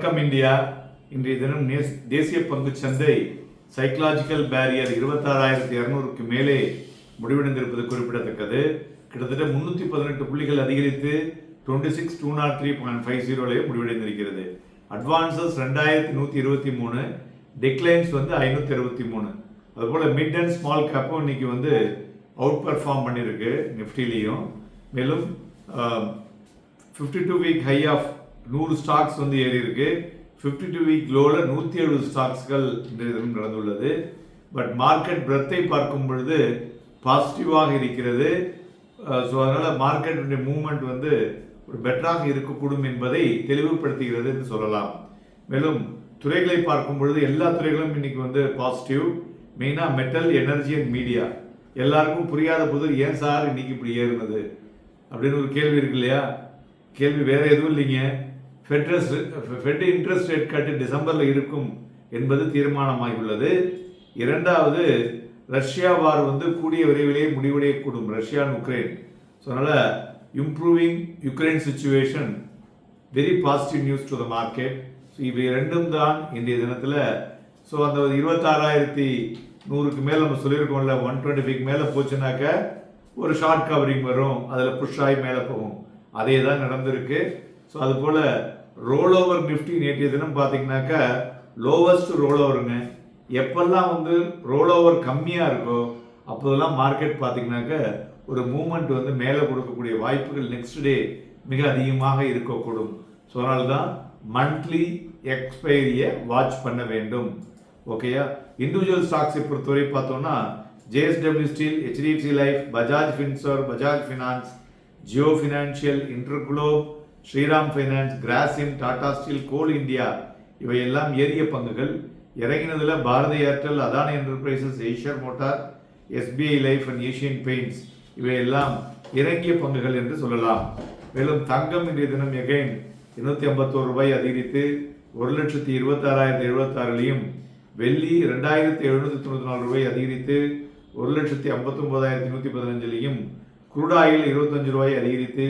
வணக்கம் இந்தியா. இன்றைய தினம் தேசிய பங்குச் சந்தை சைக்கலாஜிக்கல் பேரியர் 26,200க்கு மேலே முடிவடைந்திருப்பது குறிப்பிடத்தக்கது. கிட்டத்தட்ட 318 புள்ளிகள் அதிகரித்து 26,203.50 முடிவடைந்திருக்கிறது. Advances 2,123, declines 563. அதுபோல் மிட் அண்ட் ஸ்மால் கேப்பும் இன்னைக்கு அவுட் பர்ஃபார்ம் பண்ணியிருக்கு நிஃப்டிலையும். மேலும் 52 வீக் ஹை ஆஃப் 100 ஸ்டாக்ஸ் ஏறி இருக்கு. 52 வீக் லோவில் 170 ஸ்டாக்ஸ்கள் இன்றைய தினம் நடந்துள்ளது. பட் மார்க்கெட் பிரெத்தை பார்க்கும் பொழுது பாசிட்டிவாக இருக்கிறது. ஸோ அதனால் மார்க்கெட்டுடைய மூவ்மெண்ட் ஒரு பெட்டராக இருக்கக்கூடும் என்பதை தெளிவுபடுத்துகிறது என்று சொல்லலாம். மேலும் துறைகளை பார்க்கும் பொழுது எல்லா துறைகளும் இன்னைக்கு பாசிட்டிவ். மெயினாக மெட்டல், எனர்ஜி அண்ட் மீடியா. எல்லாருக்கும் புரியாத போது ஏன் சார் இன்னைக்கு இப்படி ஏறுனது அப்படின்னு ஒரு கேள்வி இருக்கு இல்லையா? கேள்வி வேற எதுவும் இல்லைங்க. ஃபெட் இன்ட்ரெஸ்ட் ரேட் கட் டிசம்பரில் இருக்கும் என்பது தீர்மானமாகியுள்ளது. இரண்டாவது, ரஷ்யா வார் கூடிய விரைவிலேயே முடிவடையக்கூடும், ரஷ்யா அண்ட் உக்ரைன். ஸோ அதனால் improving Ukraine situation, very positive news to the market. So இவை ரெண்டும் தான் இன்றைய தினத்தில். ஸோ அந்த 26,100க்கு மேலே நம்ம சொல்லியிருக்கோம்ல, 125க்கு மேலே போச்சுனாக்க ஒரு ஷார்ட் கவரிங் வரும், அதில் புஷ் ஆகி மேலே போகும். அதே தான் நடந்திருக்கு. ஸோ அது போல் ரோல் ஓவர் நிஃப்டி நேற்றைய தினம் பார்த்தீங்கன்னாக்கா லோவஸ்ட் ரோல் ஓவருங்க. எப்பெல்லாம் ரோல் ஓவர் கம்மியாக இருக்கோ அப்போதெல்லாம் மார்க்கெட் பார்த்தீங்கன்னாக்க ஒரு மூமெண்ட் மேலே கொடுக்கக்கூடிய வாய்ப்புகள் நெக்ஸ்ட் டே மிக அதிகமாக இருக்கக்கூடும். ஸோ அதனால தான் மந்த்லி எக்ஸ்பைரியை வாட்ச் பண்ண வேண்டும். ஓகேயா? இண்டிவிஜுவல் ஸ்டாக்ஸை பொறுத்தவரை பார்த்தோம்னா JSW steel, HDFC life, Bajaj Finserv, Bajaj finance, Jio financial, InterGlobe, Shriram finance, Grasim, Tata steel, coal India இவையெல்லாம் ஏறிய பங்குகள். இறங்கினதில் Bharti Airtel, Adani enterprises, Eicher motor, SBI life and Asian Paints இவையெல்லாம் இறங்கிய பங்குகள் என்று சொல்லலாம். மேலும் தங்கம் இன்றைய தினம் எகைன் 251 ரூபாய் அதிகரித்து 1,26,076, வெள்ளி 2,794 ரூபாய் அதிகரித்து 1,59,115, குரூட் ஆயில் 25 ரூபாய் அதிகரித்து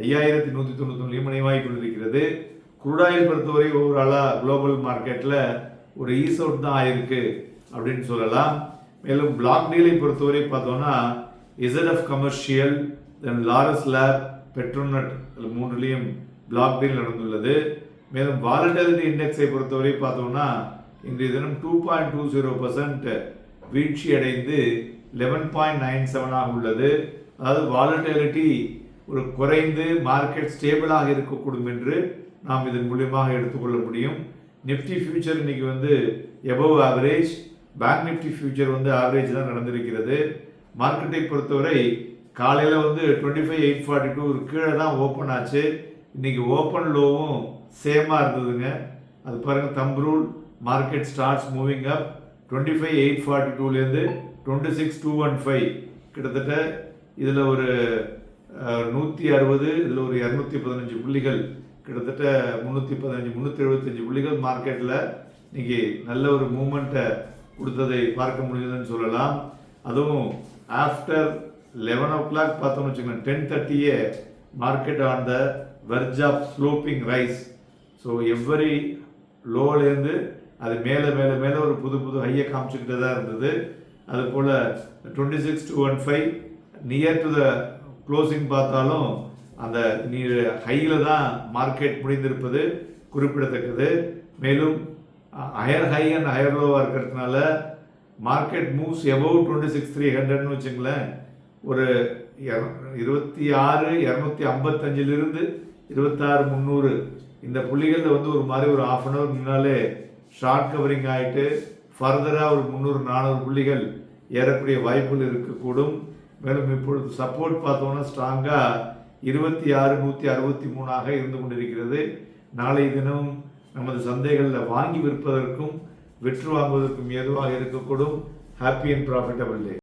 5,199 மணிவாய் கொண்டிருக்கிறது. குரூட் ஆயில் பொறுத்தவரை ஓவராலாக குளோபல் மார்க்கெட்டில் ஒரு ஈஸ் அவுட் தான் ஆயிருக்கு அப்படின்னு சொல்லலாம். மேலும் பிளாக் டீலை பொறுத்தவரை பார்த்தோம்னா ZF commercial, then Laurus lab, Petronet மூன்றுலேயும் பிளாக் டீல் நடந்துள்ளது. மேலும் வாலட்டிலிட்டி இண்டெக்ஸை பொறுத்தவரை பார்த்தோம்னா இன்றைய தினம் 2.20% வீழ்ச்சி அடைந்து 11.97 உள்ளது. அதாவது வாலட்டிலிட்டி ஒரு குறைந்து மார்க்கெட் ஸ்டேபிளாக இருக்கக்கூடும் என்று நாம் இதன் மூலியமாக எடுத்துக்கொள்ள முடியும். நிஃப்டி ஃபியூச்சர் இன்னைக்கு above average, bank Nifty future average தான் நடந்திருக்கிறது. மார்க்கெட்டை பொறுத்தவரை காலையில் 25,842 ஒரு கீழே தான் ஓப்பன் ஆச்சு. இன்னைக்கு ஓப்பன் லோவும் சேமாக இருந்ததுங்க. அது பாருங்கள், thumb rule market starts moving up. 25,842லேருந்து 26,215 கிட்டத்தட்ட இதில் ஒரு 160, இதில் ஒரு 215 புள்ளிகள், கிட்டத்தட்ட 375 புள்ளிகள் மார்க்கெட்டில் இன்னைக்கு நல்ல ஒரு மூமெண்ட்டை கொடுத்ததை பார்க்க முடியுதுன்னு சொல்லலாம். அதுவும் ஆஃப்டர் 11 o'clock பார்த்தோம்னு வச்சுக்கோங்க, 10:30 market on the verge of sloping rise. So every லோலேருந்து அது மேலே மேலே மேலே ஒரு புது ஹையை காமிச்சுக்கிட்டே தான் இருந்தது. அதுபோல் 26,215 நியர் டு த க்ளோசிங் பார்த்தாலும் அந்த ஹையில் தான் மார்க்கெட் முடிந்திருப்பது குறிப்பிடத்தக்கது. மேலும் ஹையர் ஹை அண்ட் ஹையர் லோவாக இருக்கிறதுனால மார்க்கெட் மூவ்ஸ் எபவ் 26,300ன்னு வச்சுங்களேன். ஒரு 26,255 26,300 இந்த புள்ளிகளில் ஒரு மாதிரி ஒரு ½ அன் ஹவர் முன்னாலே ஷார்ட் கவரிங் ஆகிட்டு ஃபர்தராக ஒரு 300-400 புள்ளிகள் ஏறக்கூடிய வாய்ப்புகள் இருக்கக்கூடும். மேலும் இப்பொழுது சப்போர்ட் பார்த்தோம்னா ஸ்ட்ராங்காக 26,163 இருந்து கொண்டிருக்கிறது. நாளை தினம் நமது சந்தைகளில் வாங்கி விற்பதற்கும் விற்று வாங்குவதற்கும் ஏதுவாக இருக்கக்கூடும். Happy and profitable day.